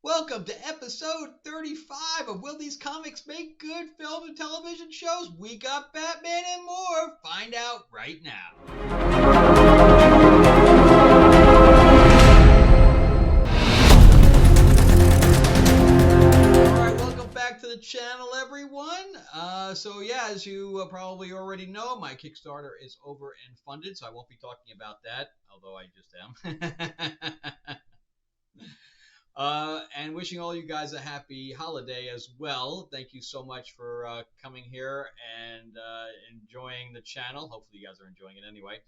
Welcome to episode 35 of Will These Comics Make Good Film and Television Shows? We got Batman and more. Find out right now. Alright, welcome back to the channel, everyone. As you probably already know, my Kickstarter is over and funded, so I won't be talking about that, although I just am. And wishing all you guys a happy holiday as well. Thank you so much for coming here and enjoying the channel. Hopefully you guys are enjoying it anyway.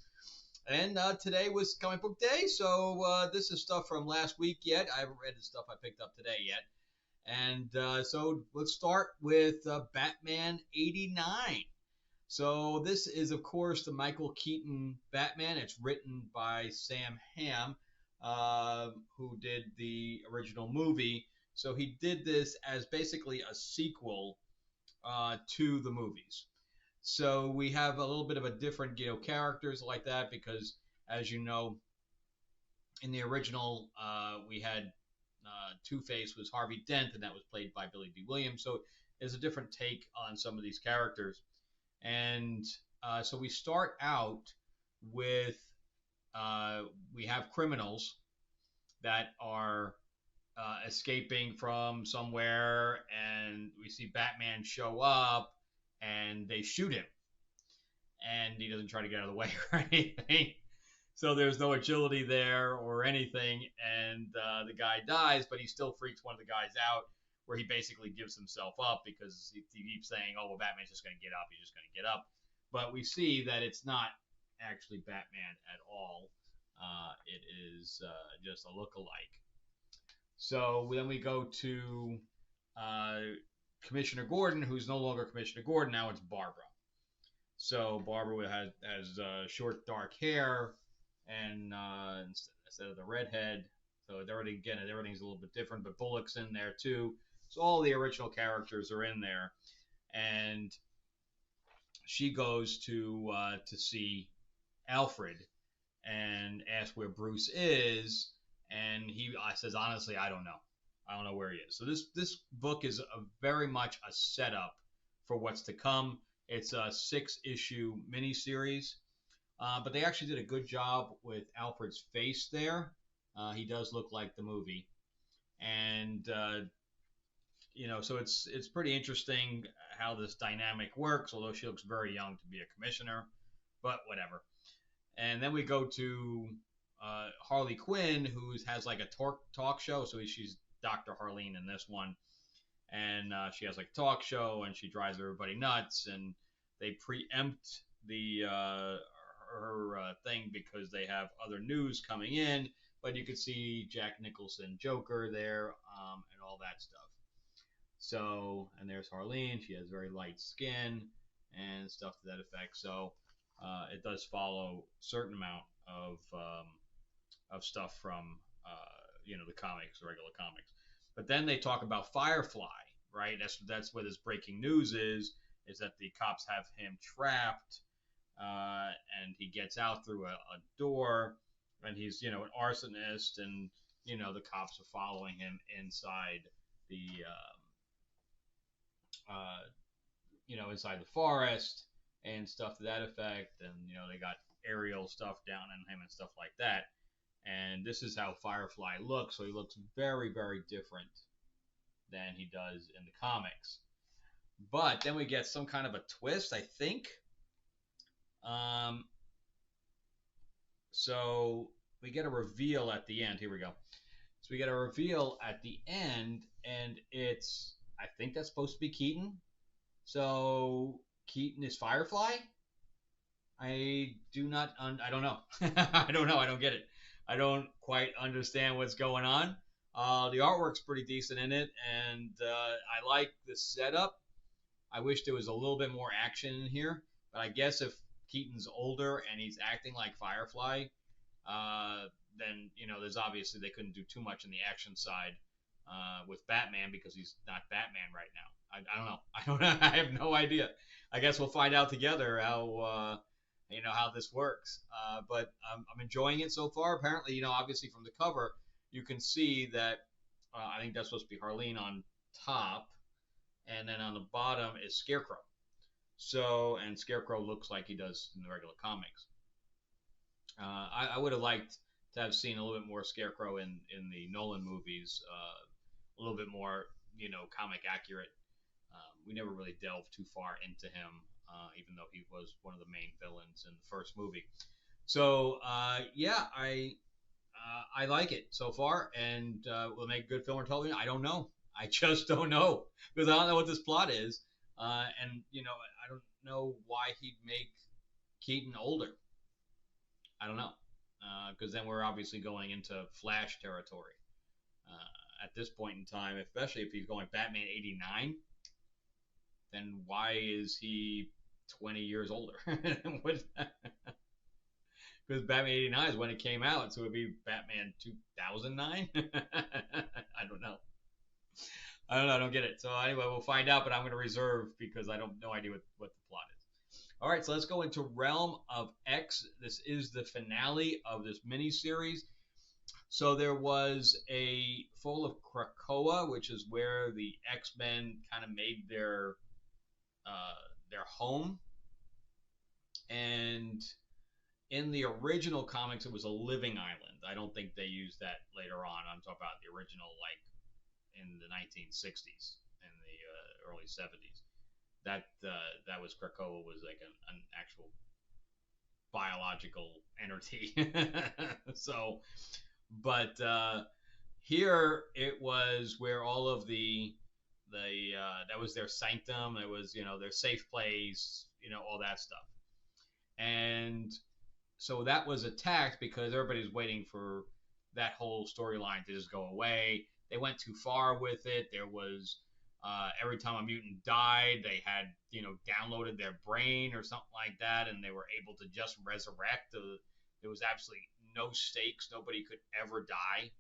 And today was comic book day, so this is stuff from last week yet. I haven't read the stuff I picked up today yet. And so let's start with Batman 89. So this is, of course, the Michael Keaton Batman. It's written by Sam Hamm, who did the original movie. So he did this as basically a sequel to the movies. So we have a little bit of a different, characters like that because, as you know, in the original, we had Two-Face was Harvey Dent, and that was played by Billy D. Williams. So there's a different take on some of these characters. And so we start out with we have criminals that are escaping from somewhere, and we see Batman show up, and they shoot him, and he doesn't try to get out of the way or anything. So there's no agility there or anything, and the guy dies, but he still freaks one of the guys out, where he basically gives himself up because he keeps saying, "Oh, well, Batman's just going to get up. He's just going to get up." But we see that it's not actually Batman at all. It is just a look-alike. So then we go to Commissioner Gordon, who's no longer Commissioner Gordon. Now it's Barbara. So Barbara has short, dark hair, and instead of the redhead. So everything's a little bit different. But Bullock's in there too. So all the original characters are in there, and she goes to see Alfred and asks where Bruce is, and he says, honestly, I don't know where he is. So this book is very much a setup for what's to come. It's a 6-issue miniseries, but they actually did a good job with Alfred's face there. He does look like the movie, and so it's pretty interesting how this dynamic works. Although she looks very young to be a commissioner, but whatever. And then we go to Harley Quinn, who has like a talk show. So she's Dr. Harleen in this one. And she has like a talk show, and she drives everybody nuts. And they preempt her thing because they have other news coming in. But you could see Jack Nicholson Joker there and all that stuff. So, and there's Harleen. She has very light skin and stuff to that effect. So it does follow a certain amount of stuff from the comics, regular comics. But then they talk about Firefly, right? That's where this breaking news is that the cops have him trapped, and he gets out through a door, and he's an arsonist, and the cops are following him inside the inside the forest and stuff to that effect, and they got aerial stuff down on him and stuff like that. And this is how Firefly looks. So he looks very, very different than he does in the comics. But then we get some kind of a twist, I think. So we get a reveal at the end. Here we go. So we get a reveal at the end, and I think that's supposed to be Keaton. So Keaton is Firefly? I don't know. I don't know. I don't get it. I don't quite understand what's going on. The artwork's pretty decent in it, and I like the setup. I wish there was a little bit more action in here, but I guess if Keaton's older and he's acting like Firefly, then there's obviously they couldn't do too much in the action side with Batman because he's not Batman right now. I don't know. I have no idea. I guess we'll find out together how this works. But I'm enjoying it so far. Apparently, obviously from the cover, you can see that I think that's supposed to be Harleen on top, and then on the bottom is Scarecrow. So, and Scarecrow looks like he does in the regular comics. I would have liked to have seen a little bit more Scarecrow in the Nolan movies, a little bit more, comic accurate. We never really delved too far into him, even though he was one of the main villains in the first movie. So yeah, I like it so far, and will it make good film or television? I don't know. I just don't know because I don't know what this plot is, and I don't know why he'd make Keaton older. I don't know because then we're obviously going into Flash territory at this point in time, especially if he's going Batman '89. Then why is he 20 years older? Because Batman '89 is when it came out, so it'd be Batman 2009. I don't know. I don't know. I don't get it. So anyway, we'll find out, but I'm going to reserve because I don't no idea what the plot is. All right, so let's go into Realm of X. This is the finale of this miniseries. So there was a Fall of Krakoa, which is where the X-Men kind of made their home, and in the original comics, it was a living island. I don't think they used that later on. I'm talking about the original, like in the 1960s and the early 70s. That was Krakoa was like an actual biological entity. So, but here it was where all of the that was their sanctum. It was their safe place. All that stuff. And so that was attacked because everybody's waiting for that whole storyline to just go away. They went too far with it. There was every time a mutant died, they had downloaded their brain or something like that, and they were able to just resurrect. There was absolutely no stakes. Nobody could ever die.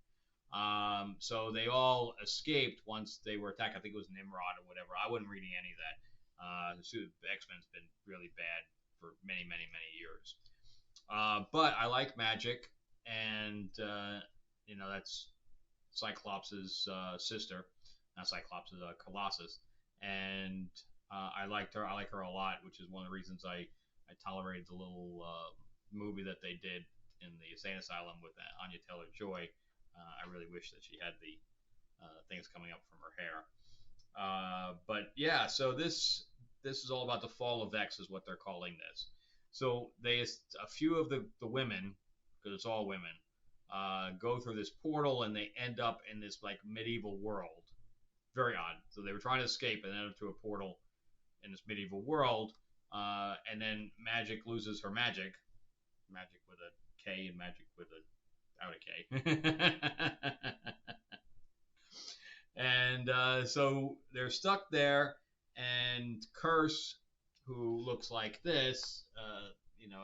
So they all escaped once they were attacked. I think it was Nimrod or whatever. I wasn't reading any of that. The X-Men's been really bad for many, many, many years. But I like magic, and that's Cyclops' sister, not Cyclops, Colossus, and I liked her. I like her a lot, which is one of the reasons I tolerated the little movie that they did in the insane asylum with Anya Taylor-Joy. I really wish that she had the things coming up from her hair. But yeah, so this is all about the fall of X, is what they're calling this. So a few of the women, because it's all women, go through this portal and they end up in this like medieval world. Very odd. So they were trying to escape and ended up through a portal in this medieval world, and then Magic loses her magic. Magic with a K and Magic with a out a K. And so they're stuck there, and Curse, who looks like this,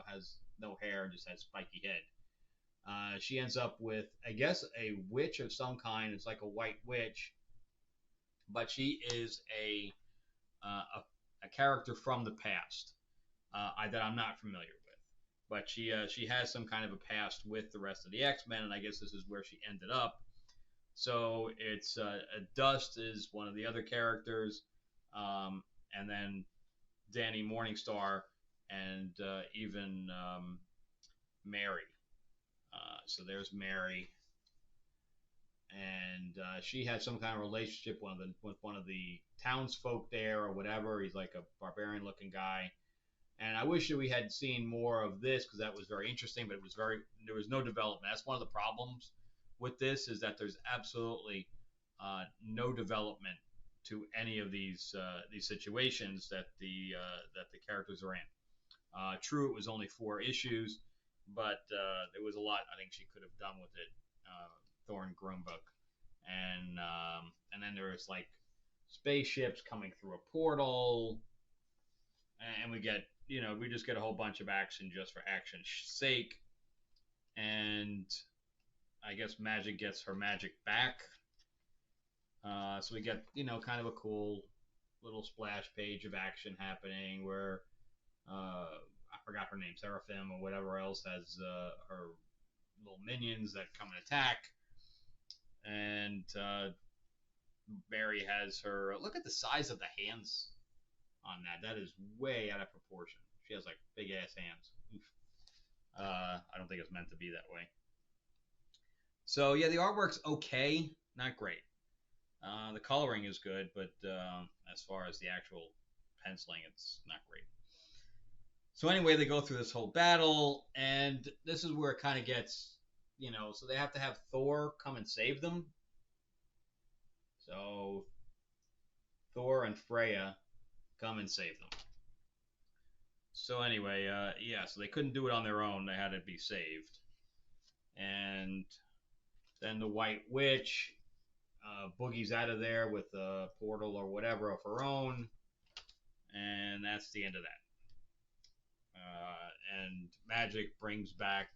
has no hair and just has spiky head. She ends up with, I guess, a witch of some kind. It's like a white witch, but she is a character from the past that I'm not familiar with. But she has some kind of a past with the rest of the X-Men, and I guess this is where she ended up. So it's Dust is one of the other characters, and then Danny Morningstar, and even Mary. So there's Mary, and she had some kind of relationship with one of the townsfolk there or whatever. He's like a barbarian-looking guy, and I wish that we had seen more of this because that was very interesting. But there was no development. That's one of the problems with this, is that there's absolutely no development to any of these situations that the characters are in. True, it was only 4 issues, but there was a lot I think she could have done with it. Thorne Grumbuck, and then there was like spaceships coming through a portal, and we just get a whole bunch of action just for action's sake, and I guess Magic gets her magic back. So we get, kind of a cool little splash page of action happening where I forgot her name, Seraphim or whatever else, has her little minions that come and attack. and Mary has her. Look at the size of the hands on that. That is way out of proportion. She has like big ass hands. Oof. I don't think it's meant to be that way. So yeah, the artwork's okay, not great. The coloring is good, but as far as the actual penciling, it's not great. So anyway, they go through this whole battle, and this is where it kind of gets, so they have to have Thor come and save them. So Thor and Freya come and save them. So anyway, yeah, so they couldn't do it on their own. They had to be saved. And then the White Witch boogies out of there with a portal or whatever of her own. And that's the end of that. And magic brings back.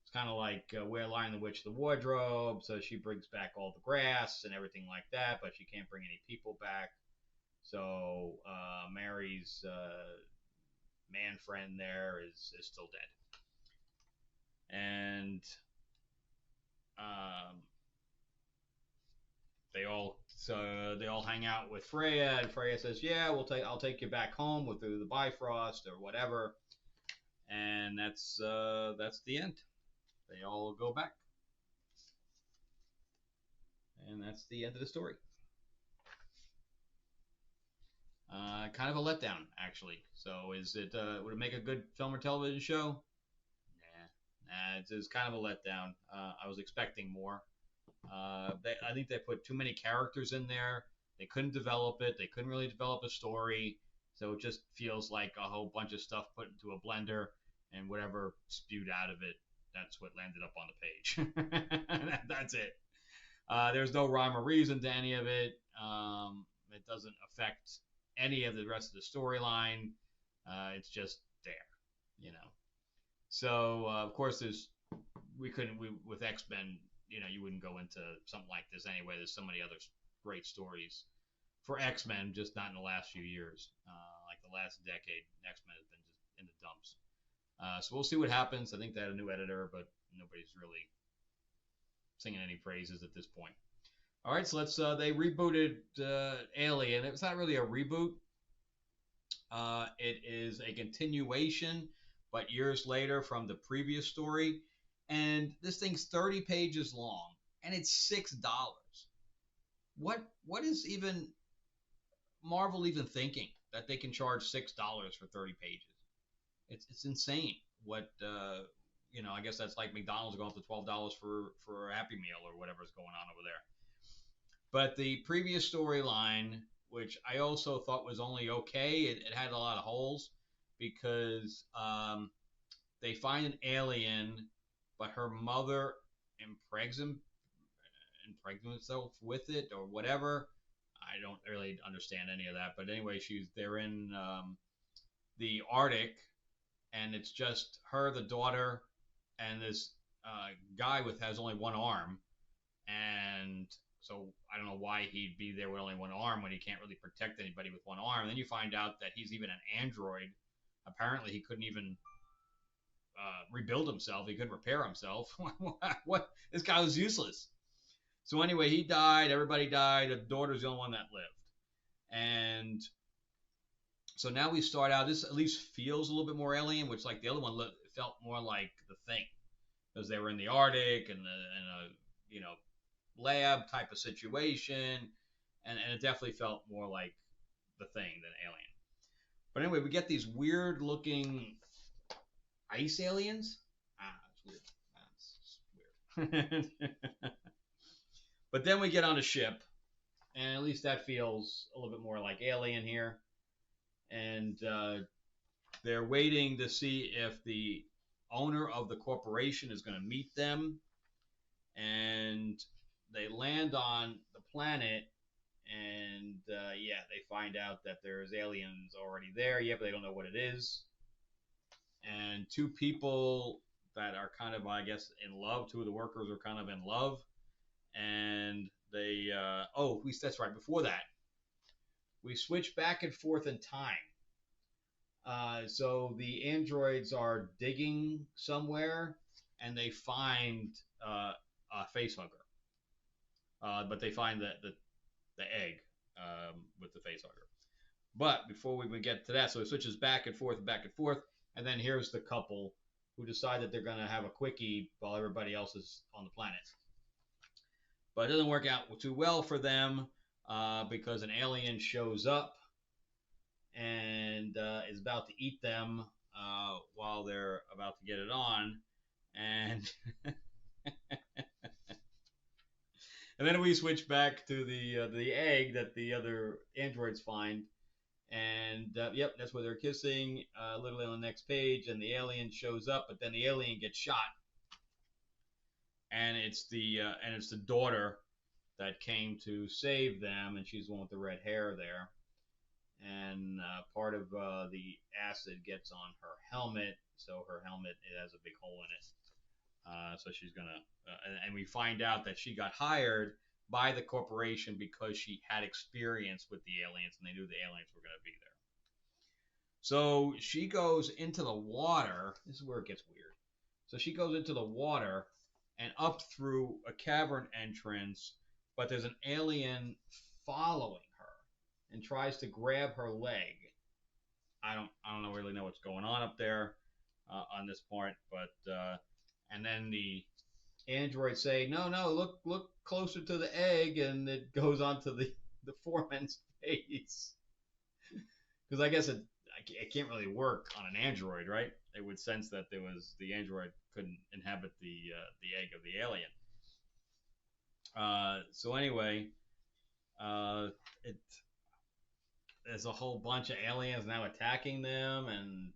It's kind of like Where Lion the Witch the Wardrobe. So she brings back all the grass and everything like that, but she can't bring any people back. So Mary's man friend there is still dead. And they all hang out with Freya, and Freya says, "Yeah, I'll take you back home with the Bifrost or whatever." And that's the end. They all go back, and that's the end of the story. Kind of a letdown, actually. So, would it make a good film or television show? Nah, it's kind of a letdown. I was expecting more. I think they put too many characters in there. They couldn't develop it. They couldn't really develop a story. So it just feels like a whole bunch of stuff put into a blender, and whatever spewed out of it, that's what landed up on the page. That's it. There's no rhyme or reason to any of it. It doesn't affect any of the rest of the storyline. It's just there, you know. So of course, with X-Men, you wouldn't go into something like this anyway. There's so many other great stories for X-Men, just not in the last few years. Like the last decade, X-Men has been just in the dumps. So we'll see what happens. I think they had a new editor, but nobody's really singing any praises at this point. All right, so they rebooted Alien. It's not really a reboot. It is a continuation, but years later from the previous story. And this thing's 30 pages long, and it's $6. What is even Marvel even thinking that they can charge $6 for 30 pages? It's insane. I guess that's like McDonald's going up to $12 for a Happy Meal or whatever's going on over there. But the previous storyline, which I also thought was only okay, it had a lot of holes because they find an alien, but her mother impregnates herself with it or whatever. I don't really understand any of that. But anyway, they're in the Arctic, and it's just her, the daughter, and this guy has only one arm. And so I don't know why he'd be there with only one arm when he can't really protect anybody with one arm. And then you find out that he's even an android. Apparently, he couldn't even rebuild himself. He couldn't repair himself. What? This guy was useless. So anyway, he died. Everybody died. The daughter's the only one that lived. And so now we start out. This at least feels a little bit more alien, which like the other one felt more like The Thing, because they were in the Arctic and a lab type of situation, and it definitely felt more like The Thing than Alien. But anyway, we get these weird looking ice aliens. It's weird. That's weird. But then we get on a ship, and at least that feels a little bit more like Alien here. And they're waiting to see if the owner of the corporation is going to meet them. And they land on the planet, and they find out that there's aliens already there. Yeah, but they don't know what it is. And two people that are kind of, I guess, in love. Two of the workers are kind of in love. And they, that's right. Before that, we switch back and forth in time. So the androids are digging somewhere, and they find a facehugger. but they find the egg with the face hugger. But before we get to that, so it switches back and forth, and then here's the couple who decide that they're going to have a quickie while everybody else is on the planet. But it doesn't work out too well for them because an alien shows up and is about to eat them while they're about to get it on. And and then we switch back to the egg that the other androids find. And yep, that's where they're kissing, literally on the next page. And the alien shows up, but then the alien gets shot. And it's the daughter that came to save them, and she's the one with the red hair there. And part of the acid gets on her helmet, so her helmet, it has a big hole in it. So she's gonna, and we find out that she got hired by the corporation because she had experience with the aliens, and they knew the aliens were gonna be there. So she goes into the water. This is where it gets weird. So she goes into the water and up through a cavern entrance, but there's an alien following her and tries to grab her leg. I don't really know what's going on up there on this part, but and then the androids say, no, look closer to the egg, and it goes onto the foreman's face. Because I guess it can't really work on an android, right? It would sense that the android couldn't inhabit the egg of the alien. So anyway, there's a whole bunch of aliens now attacking them, and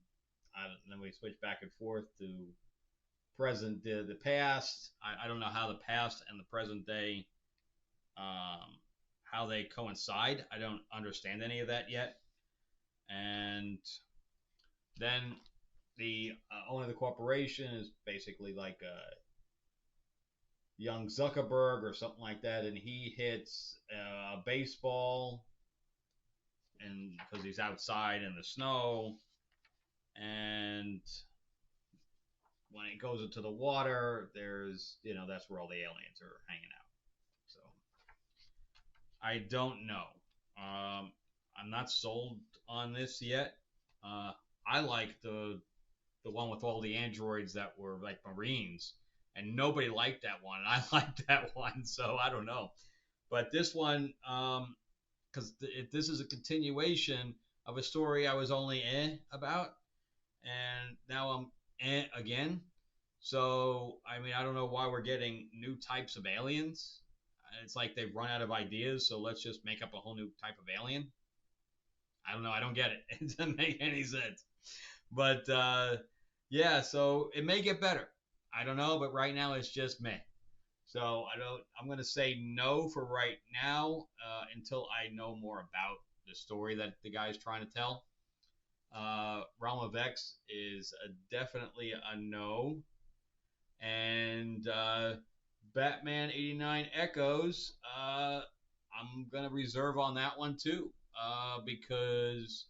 then we switch back and forth to present, the past. I don't know how the past and the present day, how they coincide. I don't understand any of that yet. And then the owner of the corporation is basically like a young Zuckerberg or something like that, and he hits a baseball, and because he's outside in the snow, and when it goes into the water, there's, that's where all the aliens are hanging out. So I don't know. I'm not sold on this yet. I like the one with all the androids that were like Marines, and nobody liked that one, and I liked that one, so I don't know. But this one, because this is a continuation of a story I was only about, and now I'm again. So, I mean, I don't know why we're getting new types of aliens. It's like they've run out of ideas, so let's just make up a whole new type of alien. I don't know. I don't get it. It doesn't make any sense. But, yeah, so it may get better. I don't know, but right now it's just meh. So I'm going to say no for right now until I know more about the story that the guy's trying to tell. Realm of X is definitely a no. And Batman 89 Echoes, I'm going to reserve on that one too, because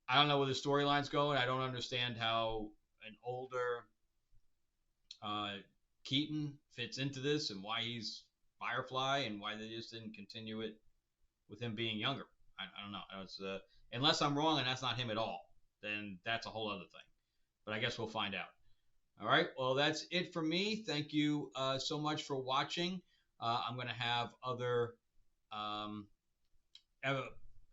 I don't know where the storyline's going. I don't understand how an older Keaton fits into this, and why he's Firefly, and why they just didn't continue it with him being younger. I don't know. It's, unless I'm wrong and that's not him at all, then that's a whole other thing. But I guess we'll find out. All right. Well, that's it for me. Thank you so much for watching. I'm going to have other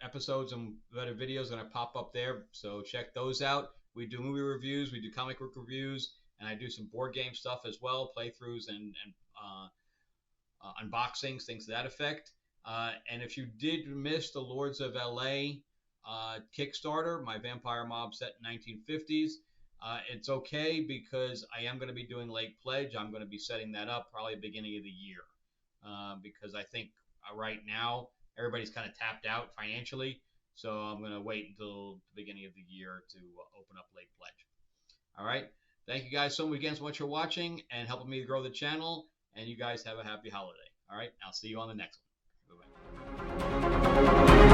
episodes and other videos going to pop up there, so check those out. We do movie reviews, we do comic book reviews, and I do some board game stuff as well, playthroughs and unboxings, things to that effect. And if you did miss the Lords of LA Kickstarter, my vampire mob set in 1950s, it's okay, because I am going to be doing late pledge. I'm going to be setting that up probably beginning of the year, because I think right now everybody's kind of tapped out financially, so I'm going to wait until the beginning of the year to open up late pledge. All right. Thank you guys so much again so much for watching and helping me grow the channel, and you guys have a happy holiday. All right. I'll see you on the next one. Bye-bye.